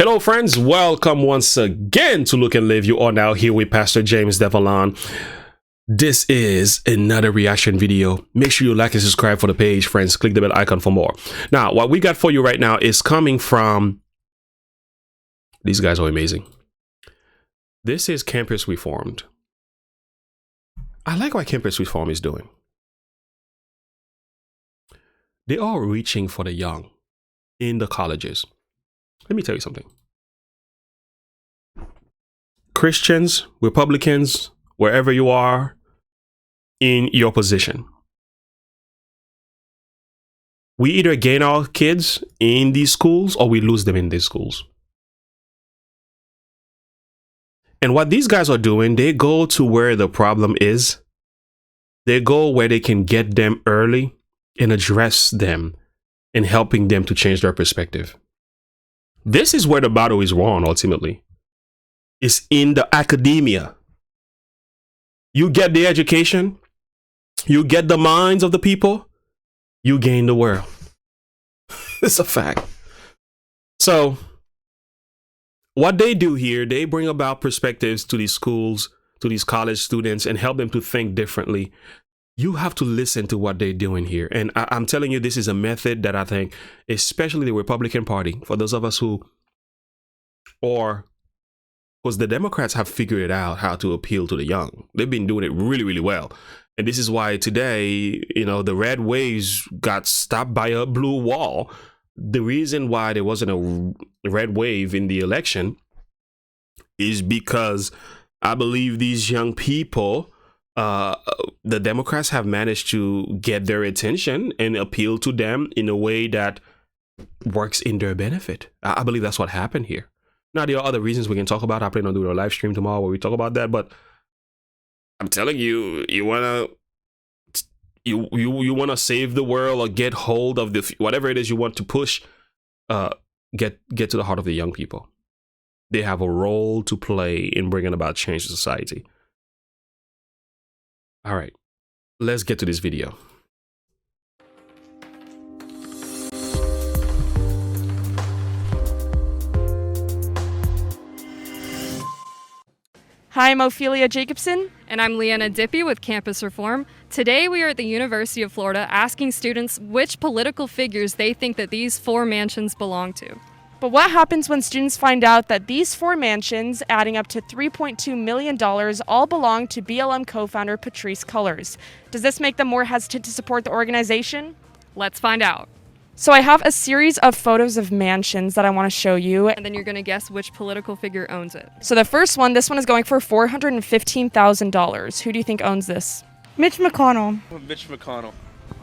Hello friends, welcome once again to Look and Live. You are now here with Pastor James Devallon. This is another reaction video. Make sure you like and subscribe for the page, friends. Click the bell icon for more. Now, what we got for you right now is coming from... These guys are amazing. This is Campus Reformed. I like what Campus Reform is doing. They are reaching for the young in the colleges. Let me tell you something. Christians, Republicans, wherever you are in your position, we either gain our kids in these schools or we lose them in these schools. And what these guys are doing, they go to where the problem is. They go where they can get them early and address them and helping them to change their perspective. This is where the battle is won, ultimately. It's in the academia. You get the education, you get the minds of the people, you gain the world. It's a fact. So, what they do here, they bring about perspectives to these schools, to these college students, and help them to think differently. You have to listen to what they're doing here. And I'm telling you, this is a method that I think, especially the Republican Party, for those of us who, or because the Democrats have figured it out how to appeal to the young. They've been doing it really, really well. And this is why today, you know, the red waves got stopped by a blue wall. The reason why there wasn't a red wave in the election is because I believe these young people, the Democrats have managed to get their attention and appeal to them in a way that works in their benefit. I believe that's what happened here. Now, there are other reasons we can talk about. I plan on doing a live stream tomorrow where we talk about that. But I'm telling you, you wanna save the world or get hold of the whatever it is you want to push. Get to the heart of the young people. They have a role to play in bringing about change in society. All right, let's get to this video. Hi, I'm Ophelia Jacobson. And I'm Leanna Dippy with Campus Reform. Today we are at the University of Florida asking students which political figures they think that these four mansions belong to. But what happens when students find out that these four mansions, adding up to $3.2 million, all belong to BLM co-founder Patrisse Cullors? Does this make them more hesitant to support the organization? Let's find out. So I have a series of photos of mansions that I want to show you. And then you're going to guess which political figure owns it. So the first one, this one is going for $415,000. Who do you think owns this? Mitch McConnell. Mitch McConnell.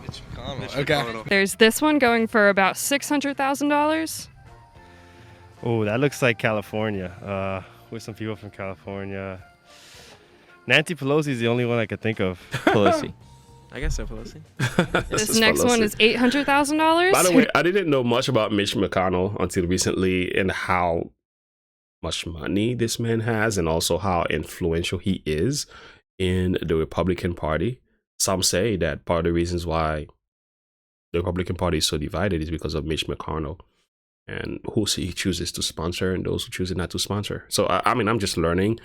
Mitch McConnell. Mitch McConnell. There's this one going for about $600,000. Oh, that looks like California. With some people from California. Nancy Pelosi is the only one I could think of. Pelosi. I guess so, Pelosi. This next one is $800,000. By the way, I didn't know much about Mitch McConnell until recently and how much money this man has and also how influential he is in the Republican Party. Some say that part of the reasons why the Republican Party is so divided is because of Mitch McConnell and who he chooses to sponsor and those who choose not to sponsor. So, I mean, I'm just learning,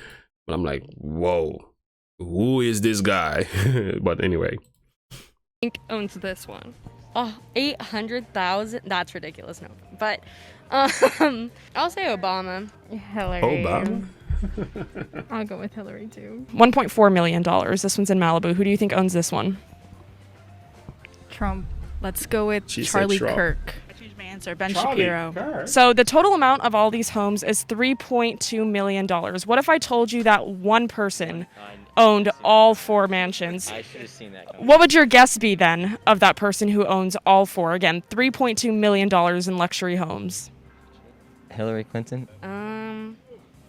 but I'm like, whoa, who is this guy? But anyway. I think owns this one. Oh, 800,000? That's ridiculous. No, but I'll say Obama. Hillary. Obama? I'll go with Hillary too. $1.4 million. This one's in Malibu. Who do you think owns this one? Trump. Let's go with She said Charlie Trump. Kirk. I changed my answer. Ben Shapiro. So the total amount of all these homes is $3.2 million. What if I told you that one person owned all four mansions? I should have seen that. What would your guess be then of that person who owns all four? Again, $3.2 million in luxury homes. Hillary Clinton?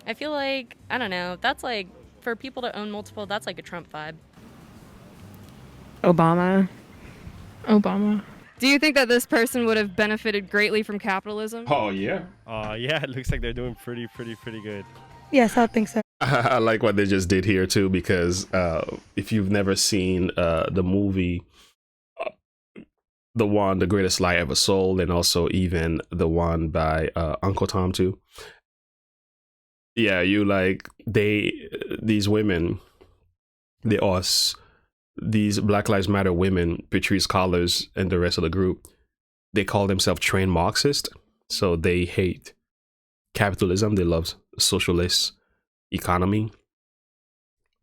I feel like, I don't know, that's like, for people to own multiple, that's like a Trump vibe. Obama. Do you think that this person would have benefited greatly from capitalism? Oh, yeah. Yeah, it looks like they're doing pretty good. Yes, I think so. I like what they just did here too, because if you've never seen the movie The Greatest Lie Ever Sold, and also even the one by Uncle Tom too. Yeah, these women, these Black Lives Matter women, Patrisse Cullors and the rest of the group, they call themselves trained Marxist. So they hate capitalism. They love socialist economy,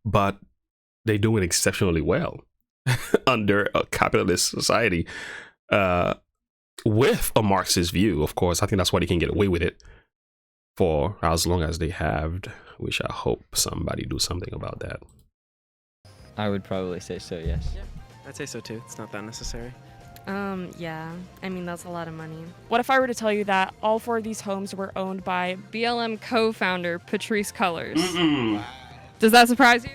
but they do it exceptionally well under a capitalist society with a Marxist view. Of course, I think that's why they can get away with it for as long as they have, which I hope somebody do something about that. I would probably say so, yes. Yeah, I'd say so too. It's not that necessary. Yeah. I mean, that's a lot of money. What if I were to tell you that all 4 of these homes were owned by BLM co-founder Patrisse Cullors. Does that surprise you?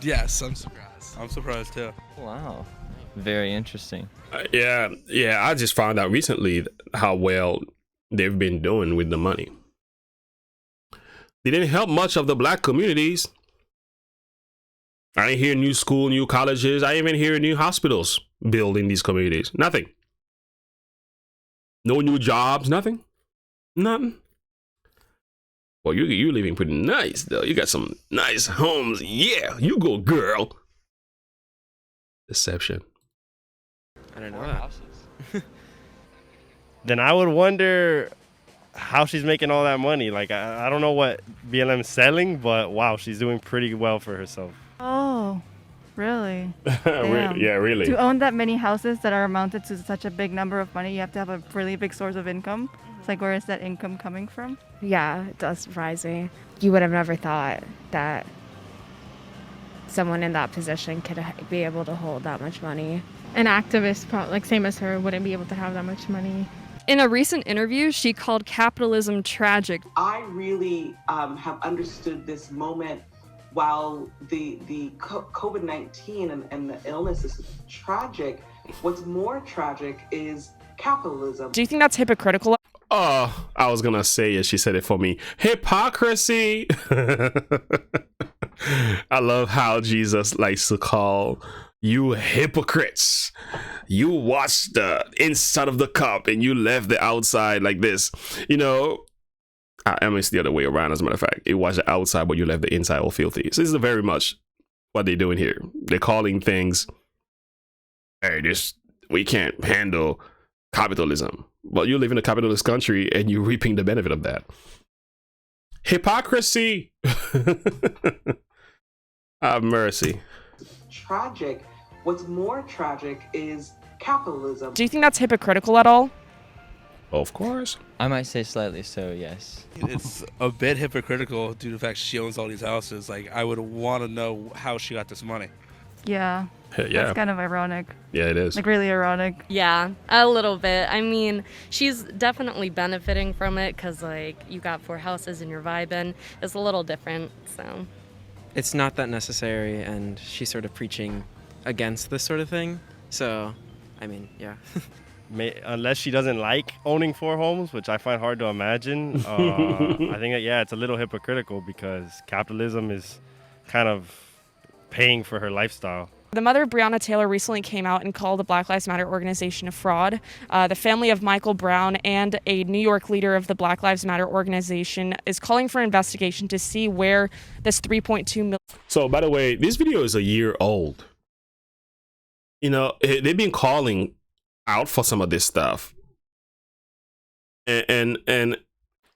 Yes, I'm surprised. I'm surprised too. Wow. Very interesting. Yeah, I just found out recently how well they've been doing with the money. They didn't help much of the Black communities. I didn't hear new school, new colleges. I didn't even hear new hospitals built in these communities. Nothing. No new jobs, nothing. Nothing. Well, you're living pretty nice, though. You got some nice homes. Yeah, you go, girl. Deception. I don't know that. Then I would wonder how she's making all that money. Like, I don't know what BLM's selling, but wow, she's doing pretty well for herself. Oh, really? Damn. Yeah, really. To own that many houses that are amounted to such a big number of money, you have to have a really big source of income. It's like, where is that income coming from? Yeah, it does surprise me. You would have never thought that someone in that position could be able to hold that much money. An activist, like same as her, wouldn't be able to have that much money. In a recent interview, she called capitalism tragic. I really have understood this moment while the COVID-19 and the illness is tragic. What's more tragic is capitalism. Do you think that's hypocritical? Oh, I was gonna say it. She said it for me. Hypocrisy. I love how Jesus likes to call you hypocrites. You watched the inside of the cup and you left the outside like this. You know, I mean, it's the other way around, as a matter of fact. You watched the outside, but you left the inside all filthy. So this is very much what they're doing here. They're calling things, hey, we can't handle capitalism. But you live in a capitalist country and you're reaping the benefit of that. Hypocrisy. Have mercy. Tragic. What's more tragic is capitalism. Do you think that's hypocritical at all? Of course. I might say slightly so, yes. It's a bit hypocritical due to the fact she owns all these houses. Like, I would want to know how she got this money. Yeah. Yeah. That's kind of ironic. Yeah, it is. Like, really ironic. Yeah, a little bit. I mean, she's definitely benefiting from it because, like, you got 4 houses and you're vibing. It's a little different, so. It's not that necessary, and she's sort of preaching against this sort of thing. So, I mean, yeah. Unless she doesn't like owning 4 homes, which I find hard to imagine, I think that, yeah, it's a little hypocritical because capitalism is kind of paying for her lifestyle. The mother of Breonna Taylor recently came out and called the Black Lives Matter organization a fraud. The family of Michael Brown and a New York leader of the Black Lives Matter organization is calling for an investigation to see where this $3.2 million. So, by the way, this video is a year old. You know, they've been calling out for some of this stuff. And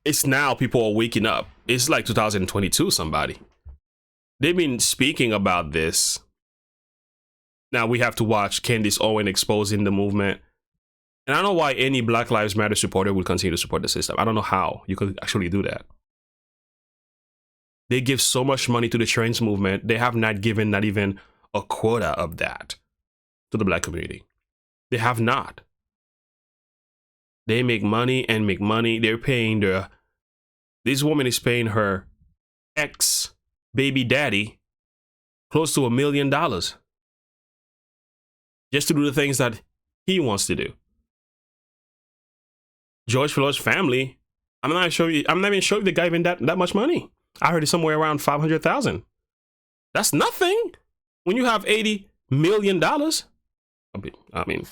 it's now people are waking up. It's like 2022, somebody. They've been speaking about this. Now we have to watch Candace Owen exposing the movement. And I don't know why any Black Lives Matter supporter would continue to support the system. I don't know how you could actually do that. They give so much money to the trans movement. They have not given not even a quota of that to the Black community. They have not. They make money and make money. They're paying this woman is paying her ex-baby daddy close to $1 million. Just to do the things that he wants to do. George Floyd's family, I'm not even sure if they gave him that much money. I heard it's somewhere around $500,000. That's nothing when you have $80 million. I mean,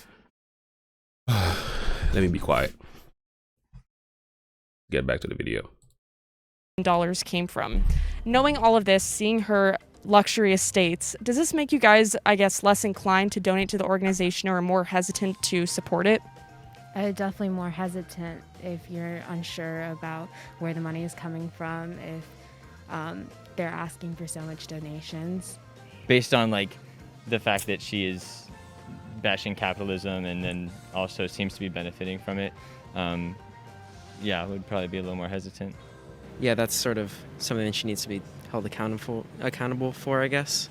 Let me be quiet. Get back to the video. Dollars came from. Knowing all of this, seeing her luxury estates, does this make you guys, I guess, less inclined to donate to the organization or more hesitant to support it? Definitely more hesitant if you're unsure about where the money is coming from, if they're asking for so much donations. Based on like the fact that she is bashing capitalism and then also seems to be benefiting from it, yeah, I would probably be a little more hesitant. Yeah, that's sort of something that she needs to be held accountable for, I guess.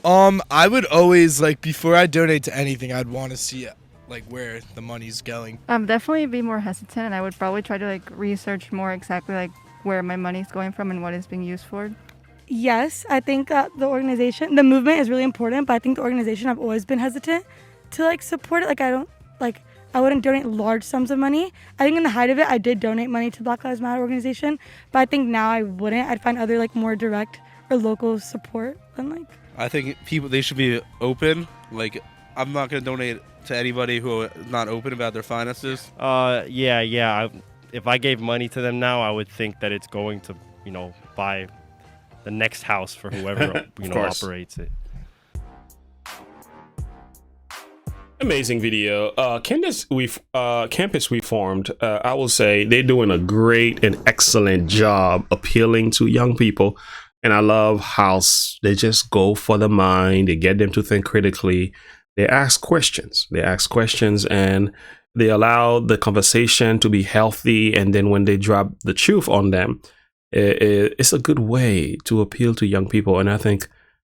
I would always, like, before I donate to anything, I'd want to see like where the money's going. Definitely be more hesitant, and I would probably try to like research more exactly like where my money's going from and what it's being used for. Yes, I think the movement is really important, but I think the organization, I've always been hesitant to like support it. Like I wouldn't donate large sums of money. I think in the height of it, I did donate money to Black Lives Matter organization, but I think now I wouldn't. I'd find other like more direct or local support and like. I think they should be open. Like, I'm not gonna donate to anybody who are not open about their finances. Yeah. If I gave money to them now, I would think that it's going to, buy the next house for whoever, operates it. Amazing video. Campus Reformed, I will say they're doing a great and excellent job appealing to young people. And I love how they just go for the mind. They get them to think critically. They ask questions. And they allow the conversation to be healthy. And then when they drop the truth on them, it's a good way to appeal to young people. And I think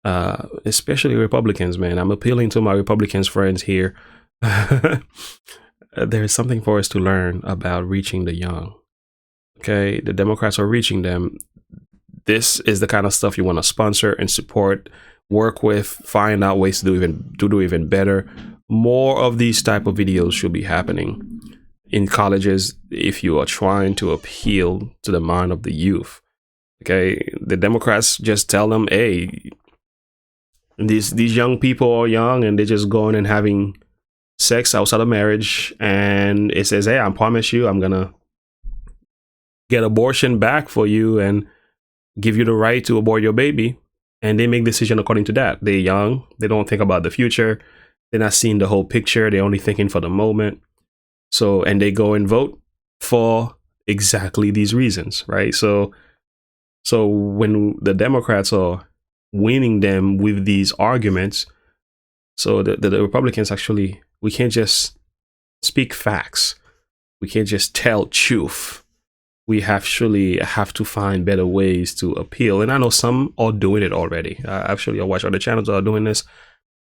especially Republicans, man, I'm appealing to my Republicans friends here. There's something for us to learn about reaching the young. Okay, the Democrats are reaching them. This is the kind of stuff you want to sponsor and support, work with, find out ways to do even better. More of these type of videos should be happening in colleges if you are trying to appeal to the mind of the youth. Okay, the Democrats just tell them, hey, these young people are young and they're just going and having sex outside of marriage, and it says, hey, I promise you I'm gonna get abortion back for you and give you the right to abort your baby. And they make decision according to that. They're young, they don't think about the future, they're not seeing the whole picture, they're only thinking for the moment. So, and they go and vote for exactly these reasons, right? So when the Democrats are winning them with these arguments, so the Republicans actually, we can't just speak facts, we can't just tell truth. We actually have to find better ways to appeal. And I know some are doing it already. Actually, I watch other channels that are doing this,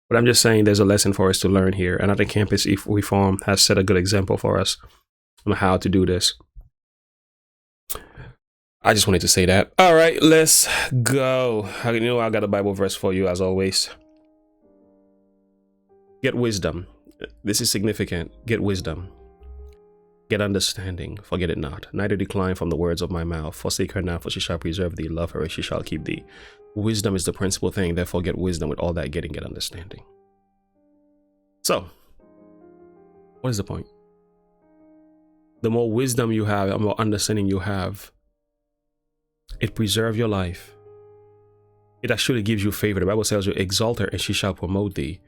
but I'm just saying there's a lesson for us to learn here. And I think Campus Reform has set a good example for us on how to do this. I just wanted to say that. All right, let's go. I got a Bible verse for you as always. Get wisdom. This is significant. Get wisdom. Get understanding. Forget it not. Neither decline from the words of my mouth. Forsake her not, for she shall preserve thee. Love her, and she shall keep thee. Wisdom is the principal thing. Therefore, get wisdom. With all that getting, get understanding. So, what is the point? The more wisdom you have, the more understanding you have, it preserves your life. It actually gives you favor. The Bible tells you, exalt her, and she shall promote thee,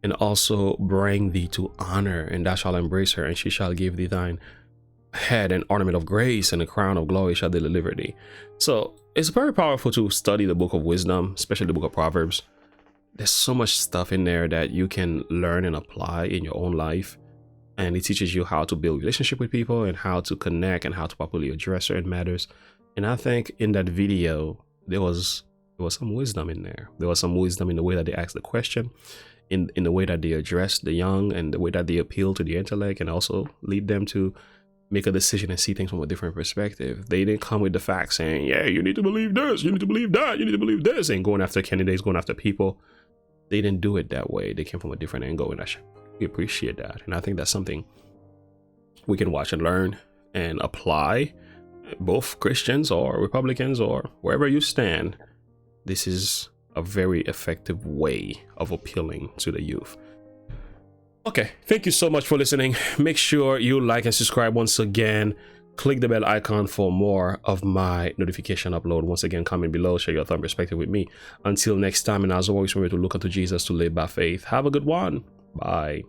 and also bring thee to honor, and thou shalt embrace her, and she shall give thee thine head an ornament of grace, and a crown of glory shall they deliver thee. So it's very powerful to study the book of wisdom, especially the book of Proverbs. There's so much stuff in there that you can learn and apply in your own life. And it teaches you how to build relationship with people and how to connect and how to properly address certain matters. And I think in that video, there was some wisdom in there. There was some wisdom in the way that they asked the question, in the way that they address the young, and the way that they appeal to the intellect, and also lead them to make a decision and see things from a different perspective. They didn't come with the facts saying, yeah, you need to believe this, you need to believe that, you need to believe this, and going after candidates, going after people. They didn't do it that way. They came from a different angle, and we appreciate that. And I think that's something we can watch and learn and apply, both Christians or Republicans or wherever you stand. This is a very effective way of appealing to the youth. Okay, thank you so much for listening. Make sure you like and subscribe once again. Click the bell icon for more of my notification upload. Once again, comment below, share your thought and perspective with me. Until next time, and as always, remember to look unto Jesus to live by faith. Have a good one. Bye.